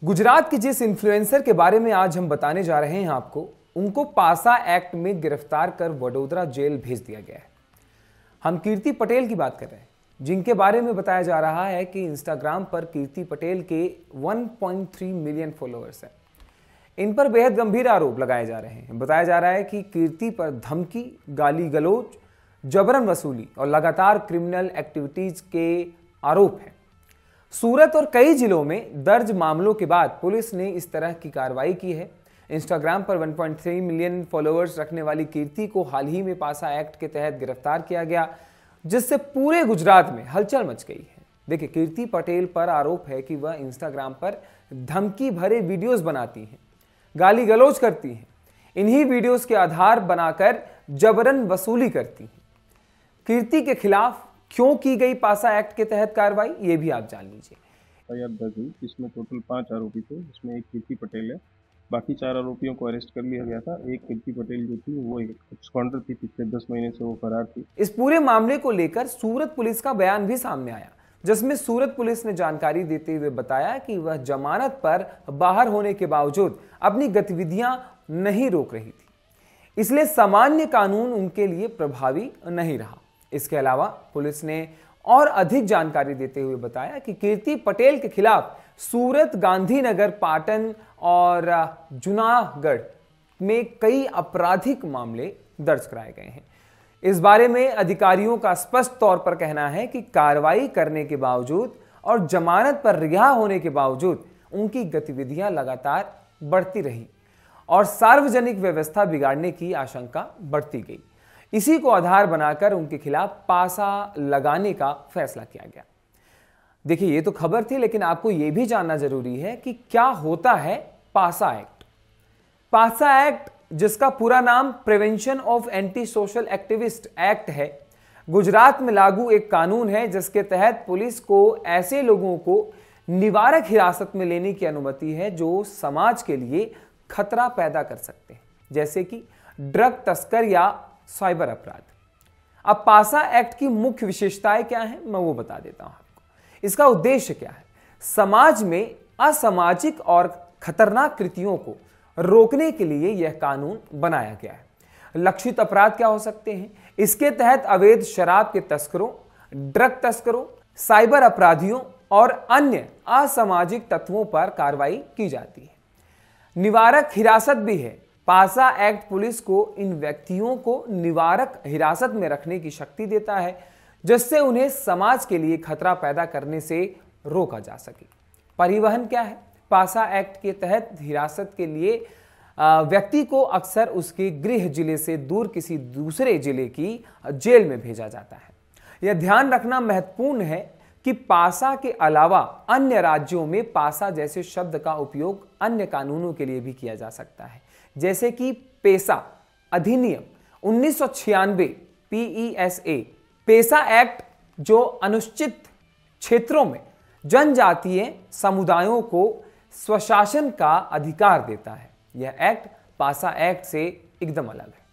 गुजरात के जिस इन्फ्लुएंसर के बारे में आज हम बताने जा रहे हैं आपको, उनको पासा एक्ट में गिरफ्तार कर वडोदरा जेल भेज दिया गया है। हम कीर्ति पटेल की बात कर रहे हैं, जिनके बारे में बताया जा रहा है कि इंस्टाग्राम पर कीर्ति पटेल के 1.3 मिलियन फॉलोअर्स हैं। इन पर बेहद गंभीर आरोप लगाए जा रहे हैं। बताया जा रहा है कि कीर्ति पर धमकी, गाली गलौज, जबरन वसूली और लगातार क्रिमिनल एक्टिविटीज के आरोप हैं। सूरत और कई जिलों में दर्ज मामलों के बाद पुलिस ने इस तरह की कार्रवाई की है। इंस्टाग्राम पर 1.3 मिलियन फॉलोअर्स रखने वाली कीर्ति को हाल ही में पासा एक्ट के तहत गिरफ्तार किया गया, जिससे पूरे गुजरात में हलचल मच गई है। देखिए, कीर्ति पटेल पर आरोप है कि वह इंस्टाग्राम पर धमकी भरे वीडियोस बनाती हैं, गाली गलौज करती हैं। इन्हीं वीडियोस के आधार बनाकर जबरन वसूली करती हैं। कीर्ति के खिलाफ क्यों की गई पासा एक्ट के तहत कार्रवाई, ये भी आप जान लीजिए। दर्ज हुई, इसमें टोटल 5 आरोपी थे, जिसमें एक कीर्ति पटेल है। बाकी 4 आरोपियों को अरेस्ट कर लिया गया था। एक कीर्ति पटेल जो थी वो एक एब्सकॉन्डर थी, पिछले 10 महीने से वो फरार थी। इस पूरे मामले को लेकर सूरत पुलिस का बयान भी सामने आया, जिसमें सूरत पुलिस ने जानकारी देते हुए बताया कि वह जमानत पर बाहर होने के बावजूद अपनी गतिविधियां नहीं रोक रही थी, इसलिए सामान्य कानून उनके लिए प्रभावी नहीं रहा। इसके अलावा पुलिस ने और अधिक जानकारी देते हुए बताया कि कीर्ति पटेल के खिलाफ सूरत, गांधीनगर, पाटन और जूनागढ़ में कई आपराधिक मामले दर्ज कराए गए हैं। इस बारे में अधिकारियों का स्पष्ट तौर पर कहना है कि कार्रवाई करने के बावजूद और जमानत पर रिहा होने के बावजूद उनकी गतिविधियां लगातार बढ़ती रही और सार्वजनिक व्यवस्था बिगाड़ने की आशंका बढ़ती गई। इसी को आधार बनाकर उनके खिलाफ पासा लगाने का फैसला किया गया। देखिए, ये तो खबर थी, लेकिन आपको यह भी जानना जरूरी है कि क्या होता है पासा एक्ट। पासा एक्ट, जिसका पूरा नाम prevention of anti social activist act है, गुजरात में लागू एक कानून है जिसके तहत पुलिस को ऐसे लोगों को निवारक हिरासत में लेने की अनुमति है जो समाज के लिए खतरा पैदा कर सकते हैं, जैसे कि ड्रग तस्कर या साइबर अपराध। अब पासा एक्ट की मुख्य विशेषताएं क्या हैं, मैं वो बता देता हूं आपको। इसका उद्देश्य क्या है? समाज में असामाजिक और खतरनाक कृतियों को रोकने के लिए यह कानून बनाया गया है। लक्षित अपराध क्या हो सकते हैं? इसके तहत अवैध शराब के तस्करों, ड्रग तस्करों, साइबर अपराधियों और अन्य असामाजिक तत्वों पर कार्रवाई की जाती है। निवारक हिरासत भी है। पासा एक्ट पुलिस को इन व्यक्तियों को निवारक हिरासत में रखने की शक्ति देता है, जिससे उन्हें समाज के लिए खतरा पैदा करने से रोका जा सके। परिवहन क्या है? पासा एक्ट के तहत हिरासत के लिए व्यक्ति को अक्सर उसके गृह जिले से दूर किसी दूसरे जिले की जेल में भेजा जाता है। यह ध्यान रखना महत्वपूर्ण है कि पासा के अलावा अन्य राज्यों में पासा जैसे शब्द का उपयोग अन्य कानूनों के लिए भी किया जा सकता है, जैसे कि पेसा अधिनियम 1996 PESA, पेसा एक्ट, जो अनुसूचित क्षेत्रों में जनजातीय समुदायों को स्वशासन का अधिकार देता है। यह एक्ट पासा एक्ट से एकदम अलग है।